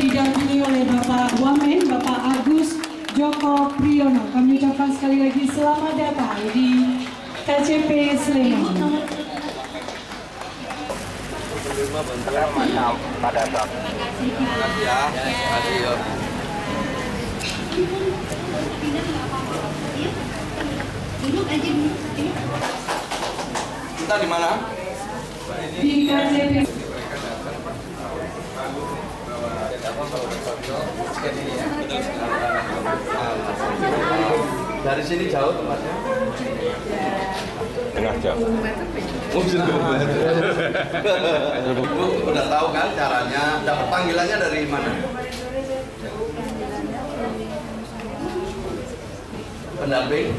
didampingi oleh Bapak Wamen, Bapak Agus Joko Priyono. Kami ucapkan sekali lagi selamat datang di KCP Sleman. Pada saat. Terima kasih ya. Terima kasih ya. Kita di mana? Di KCP. Dari sini jauh tempatnya? Tengah jam. Bu udah tahu kan caranya? Dapat panggilannya dari mana? Pendamping?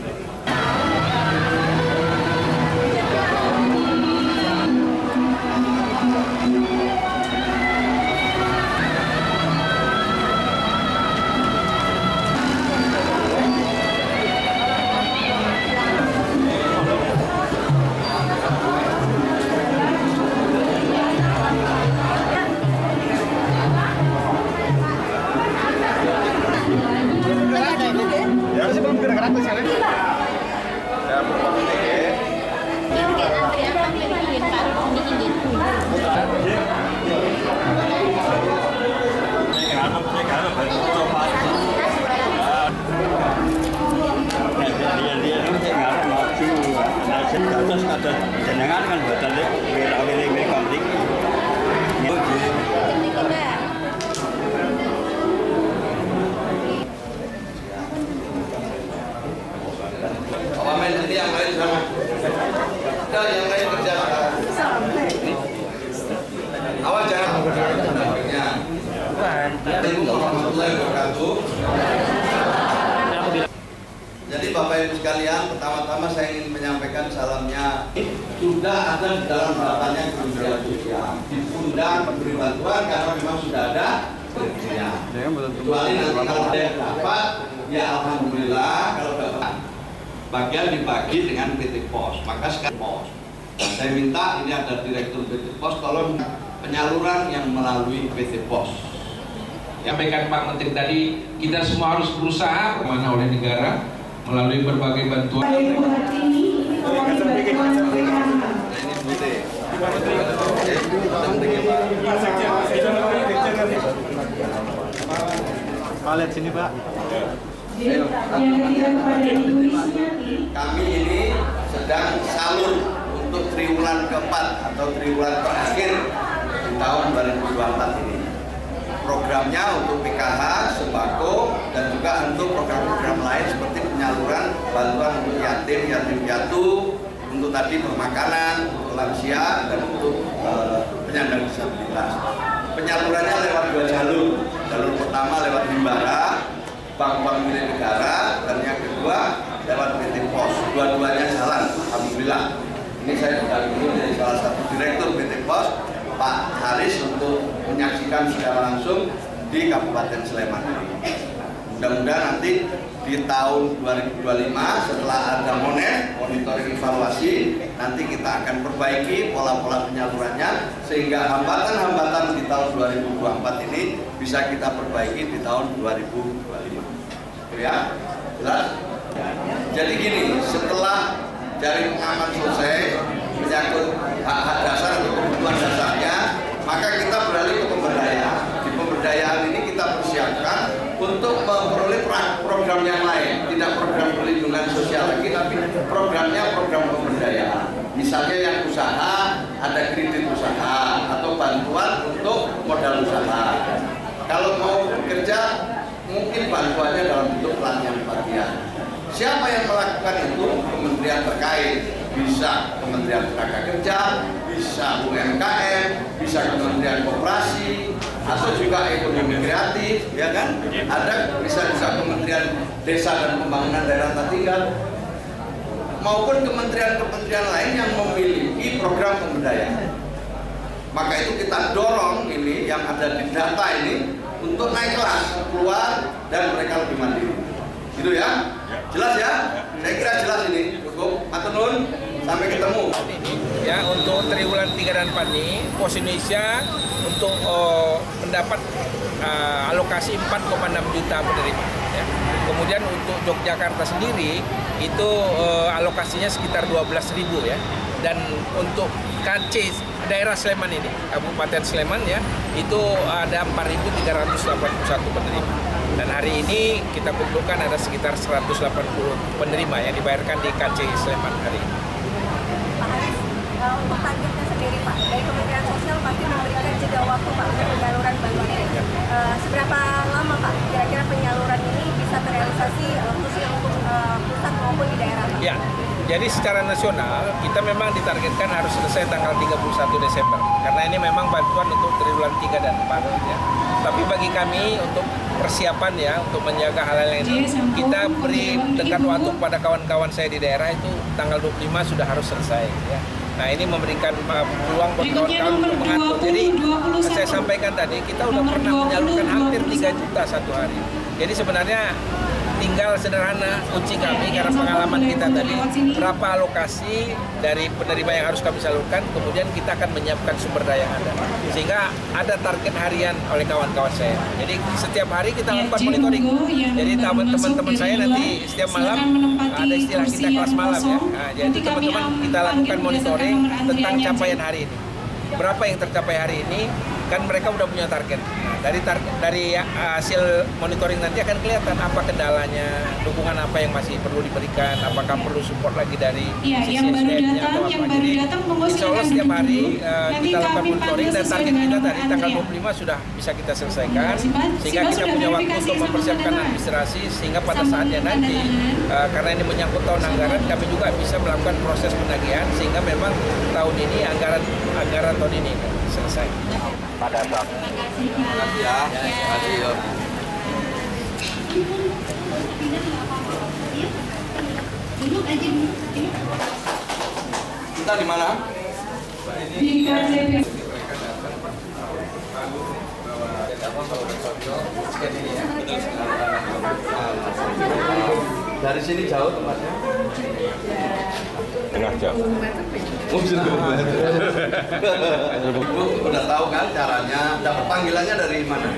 Jenengan kan buatan milik konflik. Wamen sini yang lain sama. Udah yang lain kerja. Awal jangan pendampingnya. Assalamualaikum warahmatullahi wabarakatuh. Jadi Bapak Ibu sekalian, pertama-tama saya ingin menyampaikan salamnya. Sudah ada di dalam datanya Kementerian Sosial, diundang memberi bantuan karena memang sudah ada skripsinya. Kecuali nanti kalau ada yang dapat, ya alhamdulillah. Kalau dapat, bagian dibagi dengan PT Pos. Maka sekarang Pos. Dan saya minta ini ada Direktur PT Pos, tolong penyaluran yang melalui PT Pos. Sampaikan Pak Menteri tadi, kita semua harus berusaha kemana oleh negara melalui berbagai bantuan. Lihat sini Pak. Kami ini sedang salur untuk triwulan keempat atau triwulan terakhir di tahun 2024 ini. Programnya untuk PKH, sembako, dan juga untuk program-program lain seperti penyaluran bantuan untuk yatim, yatim piatu, untuk tadi permakanan, untuk lansia, dan untuk penyandang disabilitas. Penyalurannya lewat dua jalur. Jalur pertama lewat Himbara, bank-bank milik negara, dan yang kedua lewat PT Pos. Dua-duanya jalan, alhamdulillah. Ini saya didampingi dari salah satu direktur PT Pos, Pak Haris, untuk menyaksikan secara langsung di Kabupaten Sleman ini. Mudah-mudahan nanti di tahun 2025 setelah ada monitoring evaluasi, nanti kita akan perbaiki pola-pola penyalurannya sehingga hambatan-hambatan di tahun 2024 ini bisa kita perbaiki di tahun 2025. Ya, jelas? Jadi gini, setelah jaring pengaman selesai menyangkut hak-hak dasar atau kebutuhan dasarnya, maka kita beralih ke pemberdayaan. Di pemberdayaan ini kita persiapkan untuk memperoleh program yang lain, tidak program perlindungan sosial lagi, tapi programnya program pemberdayaan. Misalnya yang usaha, ada kredit usaha atau bantuan untuk modal usaha. Kalau mau bekerja, mungkin bantuannya dalam bentuk pelatihan-pelatihan. Siapa yang melakukan itu? Kementerian terkait. Bisa Kementerian Tenaga Kerja, bisa UMKM, bisa Kementerian Koperasi, atau juga Ekonomi Kreatif, ya kan? Ada bisa Kementerian Desa dan Pembangunan Daerah Tertinggal, maupun kementerian-kementerian lain yang memiliki program pemberdayaan. Maka itu kita dorong ini yang ada di data ini untuk naik kelas, keluar, dan mereka lebih mandiri. Gitu ya? Jelas ya? Saya kira jelas ini. Cukup. Matur nuwun. Sampai ketemu. Ya, untuk triwulan 3 dan 4 ini, Pos Indonesia untuk mendapat alokasi 4,6 juta penerima. Ya. Kemudian untuk Yogyakarta sendiri itu alokasinya sekitar 12.000 ya. Dan untuk KC daerah Sleman ini, Kabupaten Sleman ya, itu ada 4.381 penerima. Dan hari ini kita kumpulkan ada sekitar 180 penerima yang dibayarkan di KC Sleman hari ini. Pak Haris, untuk targetnya sendiri Pak, dari Kementerian Sosial pasti memberikan jeda waktu Pak untuk penyaluran bantuan ini. Seberapa lama Pak kira-kira penyaluran ini bisa terrealisasi khususnya untuk pusat maupun di daerah Pak? Ya, jadi secara nasional kita memang ditargetkan harus selesai tanggal 31 Desember. Karena ini memang bantuan untuk triwulan 3 dan 4 ya. Tapi bagi kami untuk persiapan ya, untuk menjaga hal-hal ini, kita beri dekat waktu pada kawan-kawan saya di daerah itu tanggal 25 sudah harus selesai ya. Nah ini memberikan peluang buat kawan-kawan untuk mengatur. Jadi saya sampaikan tadi kita udah pernah menyalurkan hampir 3 juta satu hari. Jadi sebenarnya tinggal sederhana kunci kami karena pengalaman kita tadi berapa alokasi dari penerima yang harus kami salurkan, kemudian kita akan menyiapkan sumber daya yang ada sehingga ada target harian oleh kawan-kawan saya. Jadi setiap hari kita lakukan monitoring. Jadi teman-teman saya nanti setiap malam ada istilah kita kelas malam ya. Nah, jadi teman-teman kita lakukan monitoring tentang capaian hari ini. Berapa yang tercapai hari ini? Kan mereka udah punya target. Nah, dari hasil monitoring nanti akan kelihatan apa kendalanya, dukungan apa yang masih perlu diberikan, apakah perlu support lagi dari sisi SDM-nya atau apa. Jadi insya Allah setiap hari kita lakukan monitoring dan target kita dari tanggal 25 sudah bisa kita selesaikan sehingga kita punya waktu untuk mempersiapkan administrasi sehingga pada saatnya nanti karena ini menyangkut tahun anggaran kami juga bisa melakukan proses penagihan sehingga memang tahun ini anggaran tahun ini selesai. Pada tahun. Terima kasih ya. Terima kasih ya. Kita di mana? Di KCP. Dari sini jauh tempatnya? Tengah jauh. Bu, udah tahu kan caranya? Dapat panggilannya dari mana?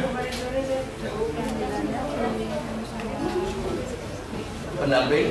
Pendamping?